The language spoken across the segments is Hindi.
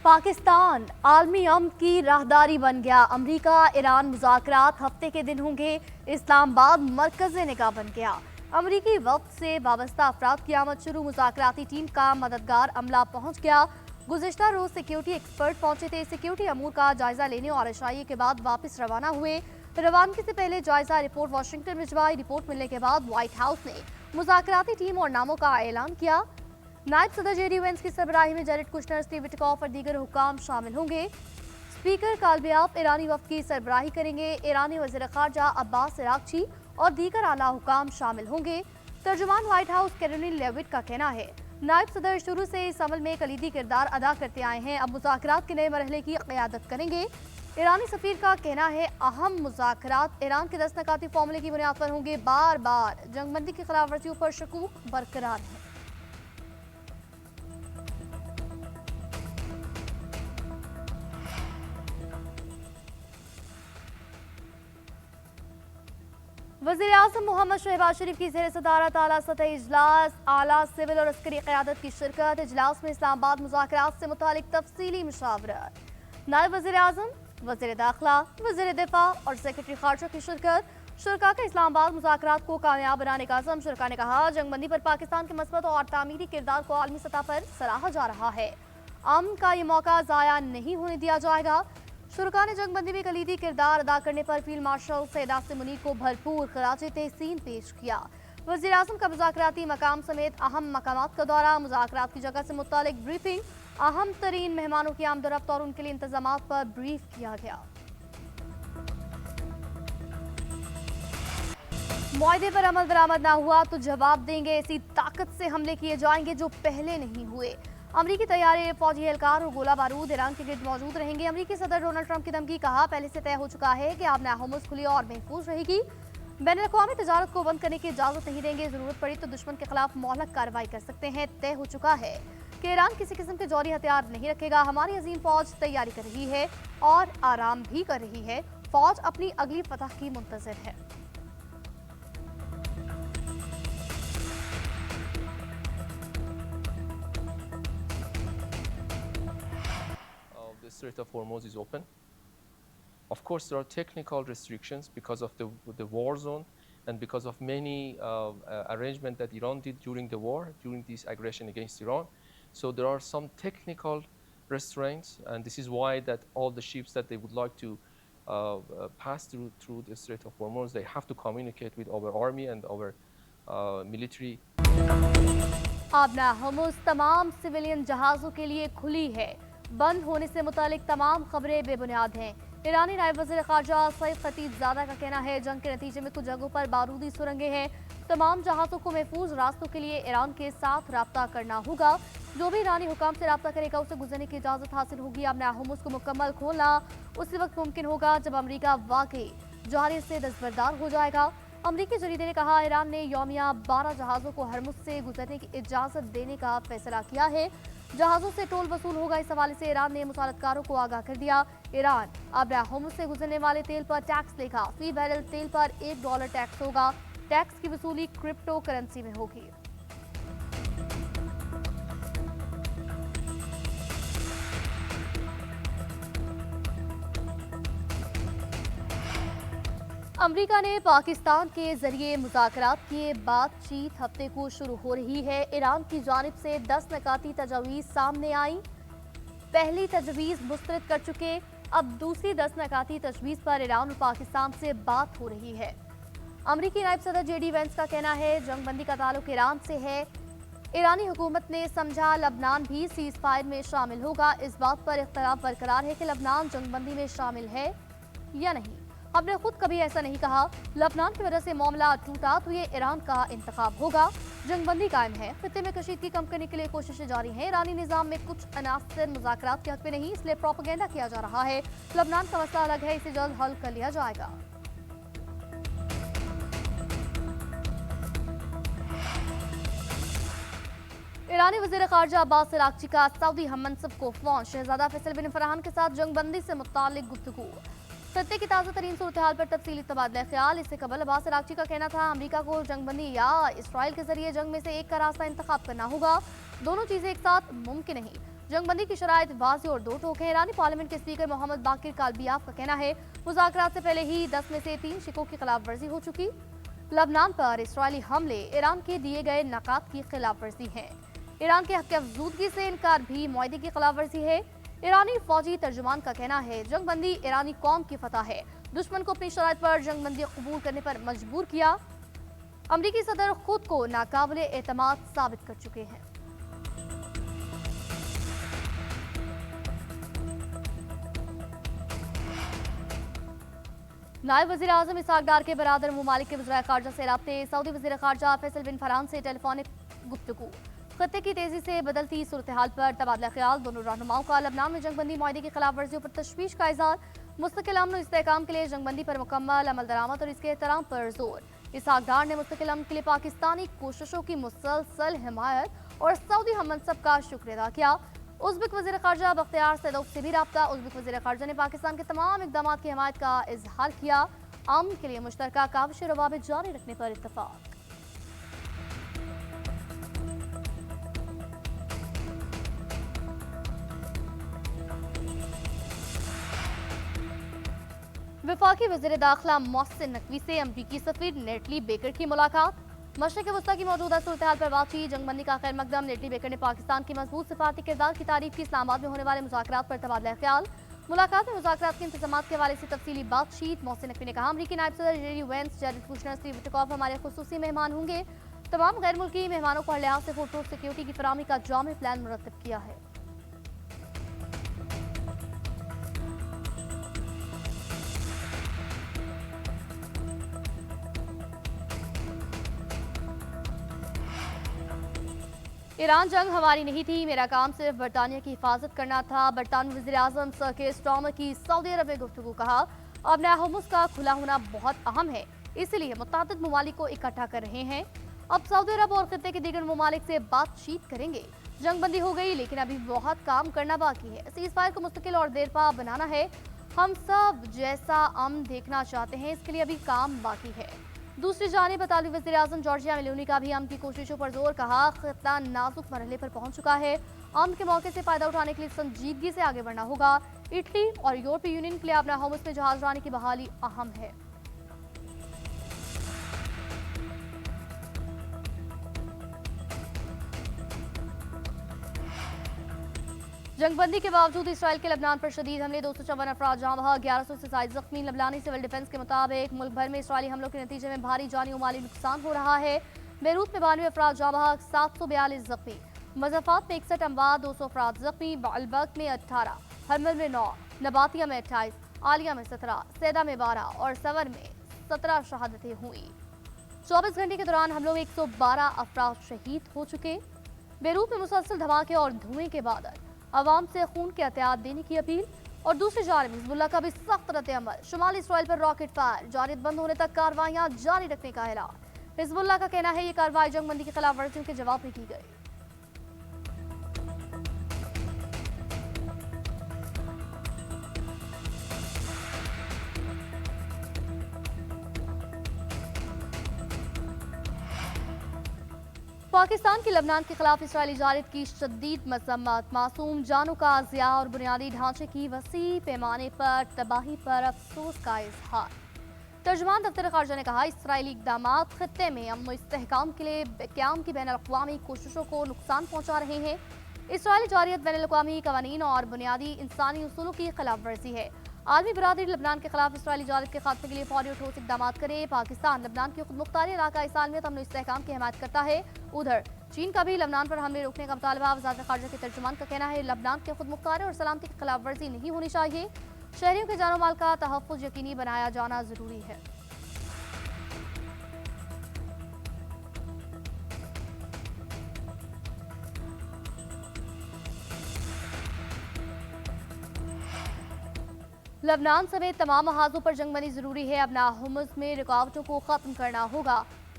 पाकिस्तान आलमी अमन की राहदारी बन गया। अमरीका ईरान मुज़ाकरात हफ्ते के दिन होंगे। इस्लामाबाद मरकज़ निगाह बन गया। अमरीकी वक्त से वाबस्ता अफराद की आमद शुरू। मुज़ाकराती टीम का मददगार अमला पहुंच गया। गुज़िश्ता रोज सिक्योरिटी एक्सपर्ट पहुंचे थे। सिक्योरिटी अमूर का जायजा लेने और आशाई के बाद वापस रवाना हुए। रवानगी से पहले जायजा रिपोर्ट वाशिंगटन भिजवाई। रिपोर्ट मिलने के बाद व्हाइट हाउस ने मुज़ाकराती टीम और नामों का ऐलान किया। नायब सदर जेडी वेंस की सरबराही में जैरेड कुशनर, स्टीव विटकॉफ और दीगर हुक्काम शामिल होंगे। स्पीकर कालबियाब ईरानी वफ्द की सरबराही करेंगे। ईरानी वज़ीर ख़ारजा अब्बास अरागची और दीगर आला हुक्काम शामिल होंगे। तर्जुमान व्हाइट हाउस कैरोलिन लेविट का कहना है, नायब सदर शुरू से इस अमल में कलीदी किरदार अदा करते आए हैं, अब मुज़ाकरात के नए मरहले की क़यादत करेंगे। ईरानी सफ़ीर का कहना है, अहम मुज़ाकरात ईरान के 10 नकाती फार्मूले की बुनियाद पर होंगे। बार बार जंगबंदी की खिलाफ वर्जियों पर शकूक बरकरार है। वज़ीर-ए-आज़म मोहम्मद शहबाज शरीफ की ज़ेर सदारत आला सतही इजलास, आला सिविल और अस्करी क़यादत की शिरकत। इजलास में इस्लामाबाद मुज़ाकरात से मुतालिक तफसीली मुशावरत। नायब वज़ीर-ए-आज़म, वज़ीर दाखिला, वज़ीर दिफा और सेक्रेटरी खारजा की शिरकत। शुरका का इस्लामाबाद मुज़ाकरात को कामयाब बनाने का अज़म। शुरका ने कहा, जंगबंदी पर पाकिस्तान के मस्बत और तामीरी किरदार को आलमी सतह पर सराहा जा रहा है। अमन का ये मौका ज़ाया नहीं होने दिया जाएगा। शुरका ने जंगबंदी में कलीदी किरदार अदा करने पर फील्ड मार्शल सैयद आसिम मुनीर को भरपूर खराज तहसीन पेश किया। वज़ीर आज़म का मुज़ाकराती मकाम समेत अहम मकामात का दौरा। मुज़ाकरात की जगह से मुतालिक ब्रीफिंग। अहम तरीन मेहमानों की आमदरफ्त और उनके लिए इंतजामात पर ब्रीफ किया गया। मुआहदे पर अमल दरामद ना हुआ तो जवाब देंगे। ऐसी ताकत से हमले किए जाएंगे जो पहले नहीं हुए। अमरीकी तैयारे, फौजी एहलकार और गोला बारूद ईरान के गिर्द मौजूद रहेंगे। अमरीकी सदर डोनाल्ड ट्रंप की धमकी, कहा पहले से तय हो चुका है कि आबना होर्मुज़ खुली और महफूज रहेगी। बैनुल-अक़वामी तजारत को बंद करने की इजाजत नहीं देंगे। जरूरत पड़ी तो दुश्मन के खिलाफ मौलक कार्रवाई कर सकते हैं। तय हो चुका है कि ईरान किसी किस्म के जौहरी हथियार नहीं रखेगा। हमारी अजीम फौज तैयारी कर रही है और आराम भी कर रही है। फौज अपनी अगली फतह की मुंतज़िर है। The Strait of Hormuz is open. Of course, there are technical restrictions because of the war zone and because of many arrangements that Iran did during the war, during this aggression against Iran. So there are some technical restraints, and this is why that all the ships that they would like to pass through the Strait of Hormuz, they have to communicate with our army and our military. आबना होर्मुज़ तमाम सिविलियन जहाज़ों के लिए खुली है। बंद होने से मुतालिक तमाम खबरें बेबुनियाद हैं। ईरानी नायब वज़ीर ख़ारजा सईद खतीबज़ादा का कहना है, जंग के नतीजे में कुछ जगहों पर बारूदी सुरंगें हैं। तमाम जहाज़ों को महफूज रास्तों के लिए ईरान के साथ रब्ता करना होगा। जो भी ईरानी हुकाम से रब्ता करेगा उसे गुजरने की इजाज़त हासिल होगी। आबना होर्मुज़ को मुकम्मल खोलना उसी वक्त मुमकिन होगा जब अमरीका वाकई जौहरियत से दस्तबरदार हो जाएगा। अमरीकी जरीदे ने कहा, ईरान ने यौमिया 12 जहाज़ों को हरमुज़ से गुजरने की इजाज़त देने का फैसला किया है। जहाज़ों से टोल वसूल होगा। इस हवाले से ईरान ने मुसालतकारों को आगाह कर दिया। ईरान अब होर्मुज़ से गुजरने वाले तेल पर टैक्स लेगा। फी बैरल तेल पर $1 टैक्स होगा। टैक्स की वसूली क्रिप्टो करेंसी में होगी। अमरीका ने पाकिस्तान के जरिए मुज़ाकरात किए। बातचीत हफ्ते को शुरू हो रही है। ईरान की जानिब से 10 नकाती तजवीज़ सामने आई। पहली तजवीज़ मुस्तरद कर चुके, अब दूसरी 10 नकाती तजवीज़ पर ईरान और पाकिस्तान से बात हो रही है। अमरीकी नायब सदर जेडी वेंस का कहना है, जंगबंदी का ताल्लुक ईरान से है। ईरानी हुकूमत ने समझा लबनान भी सीज़ फायर में शामिल होगा। इस बात पर इख्तलाफ बरकरार है कि लबनान जंगबंदी में शामिल है या नहीं। हमने खुद कभी ऐसा नहीं कहा। लबनान की वजह से मामला टूटा तो ये ईरान का इंतखाब होगा। जंगबंदी कायम है। खित्ते में कशीदगी कम करने के लिए कोशिशें जारी हैं। ईरानी निज़ाम में कुछ अनासर मुज़ाकरात के हक में नहीं, इसलिए प्रोपेगेंडा किया जा रहा है। लबनान का मसला अलग है, इसे जल्द हल कर लिया जाएगा। ईरानी वज़ीर ख़ारजा अब्बास अरागची का सऊदी हम मनसब को फ़ोन। शहजादा फैसल बिन फरहान के साथ जंगबंदी से मुताल्लिक गुफ्तगू। खत्ते की ताज़ा तरीन सूरत हाल पर तफसीली तबादला ख्याल। इससे कबल अब्बास अरागची का कहना था, अमरीका को जंगबंदी या इसराइल के जरिए जंग में से एक का रास्ता इंतखाब करना होगा। दोनों चीज़ें एक साथ मुमकिन नहीं। जंगबंदी की शराइत वाज़ेह और दो टोक है। ईरानी पार्लियामेंट के स्पीकर मोहम्मद बाकिर कालबियाफ का कहना है मुज़ाकरात से पहले ही 10 में से 3 शिकों की खिलाफ वर्जी हो चुकी। लबनान पर इसराइली हमले ईरान के दिए गए नकात की खिलाफ वर्जी है। ईरान के हक अफजूदगी से इनकार भी मुआहदे की खिलाफ वर्जी है। ईरानी फौजी तर्जुमान का कहना है जंगबंदी ईरानी कौम की फतह है, दुश्मन को अपनी शराइत पर जंगबंदी कबूल करने पर मजबूर किया। अमरीकी सदर खुद को नाकाबिले एतमाद साबित कर चुके हैं। नायब वज़ीर आज़म इसहाक डार के बरादर ममालिक के वज़ीर ख़ारजा से राब्ते। सऊदी वज़ीर ख़ारजा फैसल बिन फरहान से टेलीफोनिक गुफ्तगू। खत्ते की तेजी से बदलती सूरत हाल पर तबादला ख्याल। दोनों रहनुमाओं का लबनान में जंगबंदी मुआहदे की खिलाफ वर्जियों पर तशवीश का इज़हार। मुस्तकिल अमन और इस्तेहकाम के लिए जंगबंदी पर मुकम्मल अमल दरामद और इसके एहतराम पर जोर। इसहाक डार ने मुस्तकिल अमन के लिए पाकिस्तानी कोशिशों की मुसलसल हिमायत और सऊदी हममनसब का शुक्र अदा किया। उज़्बेक वज़ीर ख़ारजा बख्तियार सैदोव से भी राब्ता। उज़्बेक वज़ीर ख़ारजा ने पाकिस्तान के तमाम इक़दामात की हिमायत का इजहार किया। अमन के लिए मुश्तरका काविश रवाबित जारी रखने पर इत्तफाक। वफाकी वज़ीर दाखिला मोहसिन नकवी से अमरीकी सफीर नेटली बेकर की मुलाकात। मशरिक़ वस्ता की मौजूदा सूरत हाल पर बातचीत। जंगबंदी का खैर मकदम। नेटली बेकर ने पाकिस्तान की मजबूत सिफारती किरदार की तारीफ की। इस्लामाबाद में होने वाले मुज़ाकरात पर तबादला ख्याल। मुलाकात में मुज़ाकरात के इंतजामात के हवाले से तफसीली बातचीत। मोहसिन नकवी ने कहा अमरीकी नायब सदर JD Vance, Jared Kushner, Steve Witkoff हमारे खुसूसी मेहमान होंगे। तमाम गैर मुल्की मेहमानों को हर लिहाज से फुल प्रूफ सिक्योरिटी की फराहमी का जामे प्लान मुरतब किया है। ईरान जंग हमारी नहीं थी, मेरा काम सिर्फ बरतानिया की हिफाजत करना था। बरतानवी वज़ीर आज़म सर केर स्टार्मर की सऊदी अरब में गुफ्तगू। कहा अब होर्मुज़ का खुला होना बहुत अहम है, इसलिए मुत्तादिद ममालिक को इकट्ठा कर रहे हैं। अब सऊदी अरब और खित्ते के दीगर ममालिक से बातचीत करेंगे। जंगबंदी हो गई लेकिन अभी बहुत काम करना बाकी है। सीज़फायर को मुस्तकिल और देरपा बनाना है। हम सब जैसा अमन देखना चाहते हैं, इसके लिए अभी काम बाकी है। दूसरी जानिब इतालवी वज़ीर आज़म जॉर्जिया मेलोनी का भी अमन की कोशिशों पर जोर। कहा खित्ता नाजुक मरहले पर पहुंच चुका है, अमन के मौके से फायदा उठाने के लिए संजीदगी से आगे बढ़ना होगा। इटली और यूरोपीय यूनियन के लिए अपना होर्मुज़ में जहाज रानी की बहाली अहम है। जंगबंदी के बावजूद इसराइल के लबनान पर शदीद हमले। 254 अफराद जाँ बहक, 1100 से ज्यादा जख्मी। लबनानी सिविल डिफेंस के मुताबिक मुल्क भर में इसराइली हमलों के नतीजे में भारी जानी और माली नुकसान हो रहा है। बेरूत में 92 अफराद जाँ बहक, 742 जख्मी। मज़ाफ़ात में 61 अमवात, 200 अफराद जख्मी। बालबक में 18, हरमल में 9, नबातिया में 28, आलिया में 17, सैदा में 12 और सवर में 17 शहादतें हुई। 24 घंटे के दौरान हमलों में 112 अफराद शहीद हो चुके। बेरूत में मुसलसल धमाके और धुएं के बादल। अवाम से खून के एहतियात देने की अपील। और दूसरी जानिब हिज़्बुल्लाह का भी सख्त रद्द-ए-अमल। शुमाली इसराइल पर रॉकेट फायर, जारियत बंद होने तक कार्रवाइयां जारी रखने का ऐलान। हिज़्बुल्लाह का कहना है ये कार्रवाई जंगबंदी की खिलाफ वर्जियों के जवाब में की गई। पाकिस्तान की लबनान के खिलाफ इसराइली जारियत की शदीद मजम्मत। मासूम जानों का ज़िया और बुनियादी ढांचे की वसी पैमाने पर तबाही पर अफसोस का इजहार। तर्जुमान दफ्तर ख़ारजा ने कहा इसराइली इक़दाम खित्ते में अमन और इस्तेहकाम के लिए क़याम की बैनुल-अक़वामी कोशिशों को नुकसान पहुँचा रहे हैं। इसराइली जारियत बैनुल-अक़वामी क़वानीन और बुनियादी इंसानी उसूलों की खिलाफ वर्जी है। आलमी बरादरी लबनान के खिलाफ इसराइली जारियत के खात्मे के लिए फौरी और ठोस इक़दाम करे। पाकिस्तान लबनान की खुदमुख्तारी इलाक़ाई सालमियत अमन और इस्तेहकाम की हिमायत करता है। उधर चीन का भी लबनान पर हमले रोकने का मुतालबा। वज़ारत ख़ारजा के तर्जुमान का कहना है लबनान के खुदमुख्तारी और सलामती की खिलाफ वर्जी नहीं होनी चाहिए। शहरियों के जानो माल का तहफ़्फ़ुज़ यकीनी बनाया जाना ज़रूरी है। लबनान समेत तमाम महाजों पर जंगबंदी जरूरी है। अब होर्मुज़ में रुकावटों को खत्म करना होगा।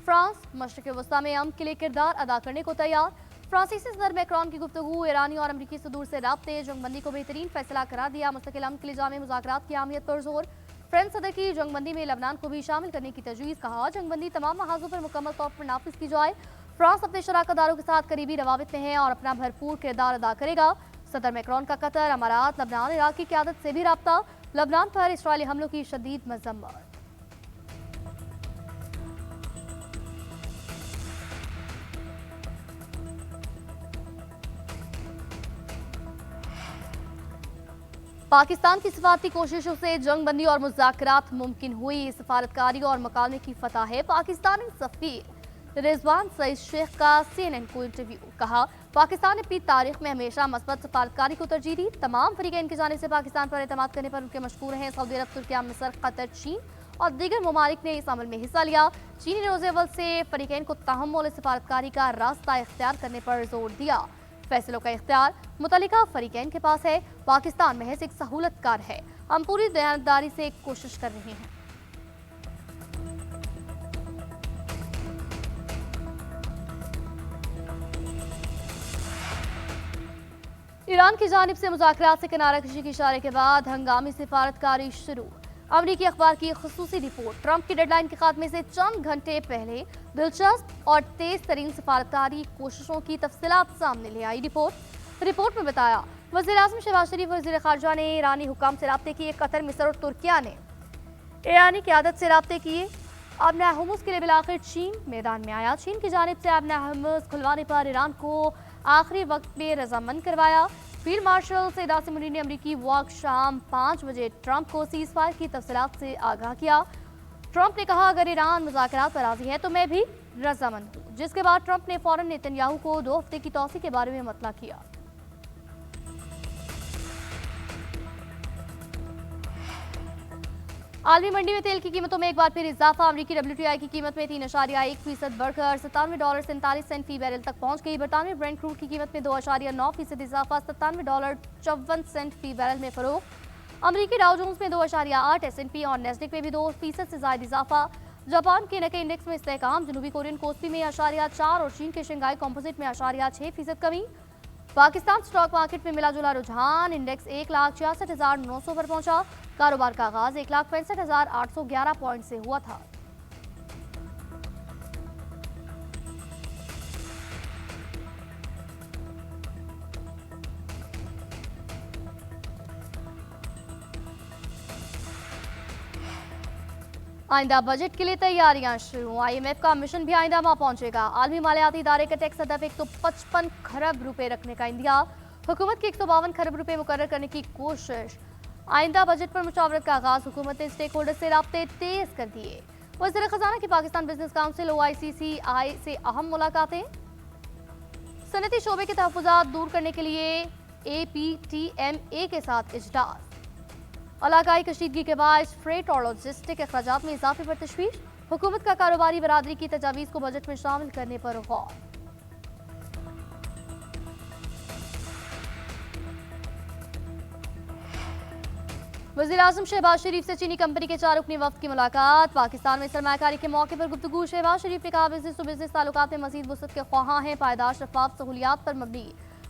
फ्रांस मशरिक़ वस्ता में अमन के लिए किरदार अदा करने को तैयार। फ्रांसीसी सदर मैक्रोन की गुफ्तगू। ईरानी और अमरीकी सदूर से राब्ते। जंगबंदी को बेहतरीन फैसला करार दिया। मुस्तकिल अमन के लिए जामे मुज़ाकरात की अहमियत पर जोर। फ्रेंच सदर की जंगबंदी में लबनान को भी शामिल करने की तजवीज़। कहा जंगबंदी तमाम महाजों पर मुकम्मल तौर पर नाफिज की जाए। फ्रांस अपने शराकतदारों के साथ करीबी रवाबित में है और अपना भरपूर किरदार अदा करेगा। सदर मैक्रोन का कतर, अमारात, लबनान, इराक की क़यादत से भी राब्ता, लबनान पर इसराइली हमलों की शदीद मजम्मत। पाकिस्तान की सफारती कोशिशों से जंग बंदी और मुज़ाकरात मुमकिन हुई। सफारतकारी और मकालमे की फतह है। पाकिस्तानी सफीर रिजवान सईद शेख का CNN को इंटरव्यू। कहा, पाकिस्तान ने अपनी तारीख में हमेशा मस्बत सफारतकारी को तरजीह दी। तमाम फरीकैन की जानिब से पाकिस्तान पर एतमाद करने पर उनके मशकूर हैं। सऊदी अरब, तुर्किया, मिस्र, कतर, चीन और दीगर ममालिक ने इस अमल में हिस्सा लिया। चीनी रोज़े अव्वल से फरीकैन को तहम्मुल सफारतकारी का रास्ता इख्तियार करने पर जोर दिया। फैसलों का इख्तियार मुतल्लिका फरीकैन के पास है। पाकिस्तान महज एक सहूलतकार है। हम पूरी दयानतदारी से कोशिश कर रहे हैं। ईरान की जानिब से मुज़ाकरात से किनारा कशी के इशारे के बाद हंगामी सिफारतकारी शुरू। अमरीकी अखबार की खसूसी रिपोर्ट ट्रंप की डेडलाइन के खात्मे से चंद घंटे पहले दिलचस्प और तेज तरीन सिफारतकारी कोशिशों की तफसीलात सामने ले आई। रिपोर्ट में बताया, वज़ीर आज़म शहबाज शरीफ और वज़ीर ख़ारजा ने ईरानी हुकाम से राब्ते किए। कतर, मिस्र और तुर्किया ने ईरानी क़यादत से राब्ते किए। आबना हुमुस के लिए बिलाखिर चीन मैदान में आया। चीन की जानिब से आबना हुमुस खुलवाने पर ईरान को आखिरी वक्त में रजामंद करवाया। फील्ड मार्शल सैयद आसिम मुनीर ने अमरीकी वक्त शाम 5 बजे ट्रंप को सीज़फायर की तफसीलात से आगाह किया। ट्रंप ने कहा, अगर ईरान मुज़ाकरात पर राज़ी है तो मैं भी रजामंद हूँ। जिसके बाद ट्रंप ने फौरन नेतन्याहू को 2 हफ्ते की तौसी के बारे में मतला किया। आलमी मंडी में तेल की कीमतों में एक बार फिर इजाफा। अमरीकी WTI की कीमत में 3.1% बढ़कर $97.47 फी बैरल तक पहुंच गई। बरतानवी ब्रेंट क्रूड की कीमत में 2.9% इजाफा, $97.54 फी बैरल में फरोख्त। अमरीकी डाउ जोन्स में 2.8, S&P और नेस्डेक में भी 2% से ज्यादा इजाफा। जापान के निक्केई इंडेक्स में इस्तेहकाम, जनूबी कोरियन कोस्पी में 0.4 और चीन के शंघाई कॉम्पोजिट में 0.6% कमी। पाकिस्तान स्टॉक मार्केट में मिला जुला रुझान, इंडेक्स 1,66,900 पर पहुंचा। कारोबार का आगाज 1,65,811 पॉइंट से हुआ था। आइंदा बजट के लिए तैयारियां शुरू। IMF का मिशन भी आइंदा माह पहुंचेगा। आलमी मालियाती इदारे का टैक्स हदफ 155 खरब रुपए रखने का इंदिया। हुकूमत की 152 खरब रुपए मुकर्रर करने की कोशिश। आइंदा बजट पर मुशावरत का आगाज। हुकूमत ने स्टेक होल्डर से राब्ते तेज कर दिए। वज़ीर ख़ज़ाना की पाकिस्तान बिजनेस काउंसिल OICCI से अहम मुलाकातें। सनती शोबे के तहफ़्फ़ुज़ात दूर करने के लिए APTMA के साथ इजलास। इलाकाई कशीदगी के बायस फ्रेट और लॉजिस्टिक अखराजात में इजाफे पर तशवीश। हुकूमत का कारोबारी बरादरी की तजावीज़ को बजट में शामिल करने पर गौर। वज़ीर आज़म शहबाज शरीफ से चीनी कंपनी के 4 रुकनी वफ्द की मुलाकात। पाकिस्तान में सरमायाकारी के मौके पर गुफ्तगू। शहबाज शरीफ ने कहा, बिजनेस टू बिजनेस ताल्लुकात में मज़ीद वुसअत के ख्वाहां हैं। पायदार शफाफ सहूलियात पर मबनी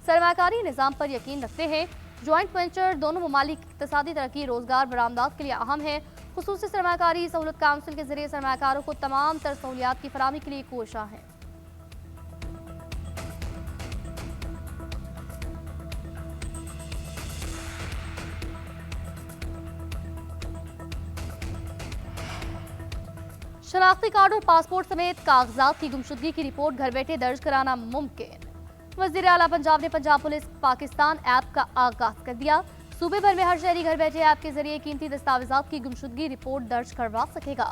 सरमायाकारी निज़ाम पर यकीन रखते हैं। जॉइंट वेंचर दोनों ममालिक की इक़्तिसादी तरक्की, रोजगार बरामदात के लिए अहम है। खुसूसी सरमायाकारी सहूलत काउंसिल के जरिए सरमायाकारों को तमाम तर सहूलियात की फराहमी के लिए कोशा है। शनाख्ती कार्ड और पासपोर्ट समेत कागजात की गुमशुदगी की रिपोर्ट घर बैठे दर्ज कराना मुमकिन। वज़ीर आला पंजाब ने पंजाब पुलिस पाकिस्तान ऐप का आगाज कर दिया। सूबे भर में हर शहरी घर बैठे ऐप के जरिए कीमती दस्तावेजात की गुमशुदगी रिपोर्ट दर्ज करवा सकेगा।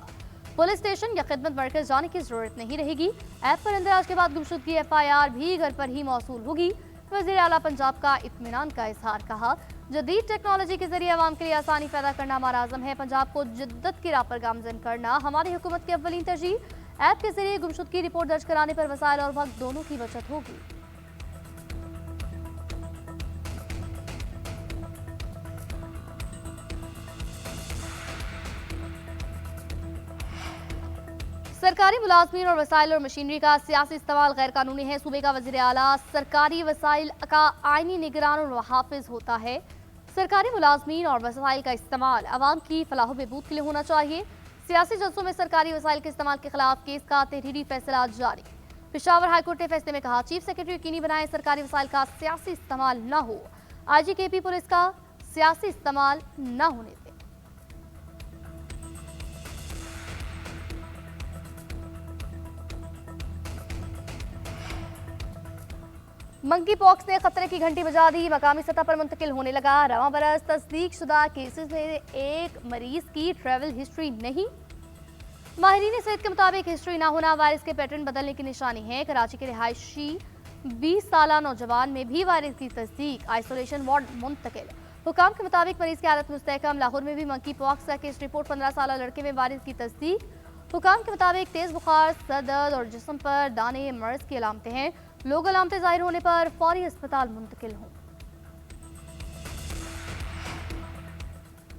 पुलिस स्टेशन या खिदमत मरकज जाने की जरूरत नहीं रहेगी। ऐप पर इंदराज के बाद गुमशुदगी FIR भी घर पर ही मौसूल होगी। वज़ीर आला पंजाब का इत्मीनान का इजहार। कहा, जदीद टेक्नोलॉजी के जरिए आवाम के लिए आसानी पैदा करना हमारा आज़म है। पंजाब को जिद्दत की राह पर गामजन करना हमारी हुकूमत की अव्वलीन तरजीह। ऐप के जरिए गुमशुदगी रिपोर्ट दर्ज कराने पर वसाइल और वक्त दोनों की बचत होगी। सरकारी मुलाजमीन और वसाइल और मशीनरी का सियासी इस्तेमाल गैर कानूनी है। सूबे का वज़ीर आला सरकारी वसाइल का आईनी निगरान और मुहाफ़िज़ होता है। सरकारी मुलाजमीन और वसाइल का इस्तेमाल अवाम की फलाह बहबूद के लिए होना चाहिए। सियासी जलसों में सरकारी वसाइल के इस्तेमाल के खिलाफ केस का तहरीरी फैसला जारी। पेशावर हाईकोर्ट ने फैसले में कहा, चीफ सेक्रेटरी यकीनी बनाए सरकारी वसाइल का सियासी इस्तेमाल न हो। आईजीकेपी पुलिस का सियासी इस्तेमाल न होने दें। मंकी पॉक्स ने खतरे की घंटी बजा दी, मकामी सतह पर मुंतकिल होने लगा। रवां बरस तस्दीकशुदा केसेस में एक मरीज की ट्रैवल हिस्ट्री नहीं। माहिरीन सेहत के मुताबिक हिस्ट्री ना होना वायरस के पैटर्न बदलने की निशानी है। कराची के रिहायशी 20 साल नौजवान में भी वायरस की तस्दीक, आइसोलेशन वार्ड मुंतकिल। हुकाम के मुताबिक मरीज की हालत मुस्तहकम। लाहौर में भी मंकी पॉक्स का केस रिपोर्ट, 15 साल लड़के में वायरस की तस्दीक। हुकाम के मुताबिक तेज बुखार, सर दर्द और जिस्म पर दाने मर्ज की अलामतें हैं। लोग अलामतें जाहिर होने पर फौरी अस्पताल मुंतकिल हों।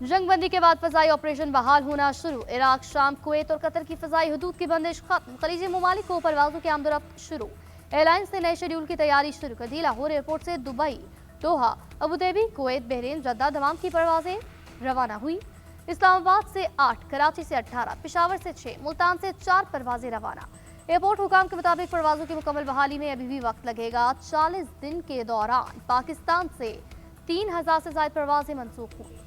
जंगबंदी के बाद फजाई ऑपरेशन बहाल होना शुरू। इराक, शाम, कुवैत और कतर की फजाई हदूद की बंदिश खत्म। खलीजी ममालिक को परवाजों की आमदोरफ्त शुरू। एयरलाइंस ने नए शेड्यूल की तैयारी शुरू कर दी। लाहौर एयरपोर्ट से Dubai, Doha, Abu Dhabi, Kuwait, Bahrain, Jeddah, Dammam की परवाजें रवाना हुई। इस्लामाबाद से 8, कराची से 18, पेशावर से 6, मुल्तान से 4 परवाजें रवाना। एयरपोर्ट हुकाम के मुताबिक परवाजों की मुकम्मल बहाली में अभी भी वक्त लगेगा। 40 दिन के दौरान पाकिस्तान से 3000 से ज्यादा परवाजें मनसूख हुई।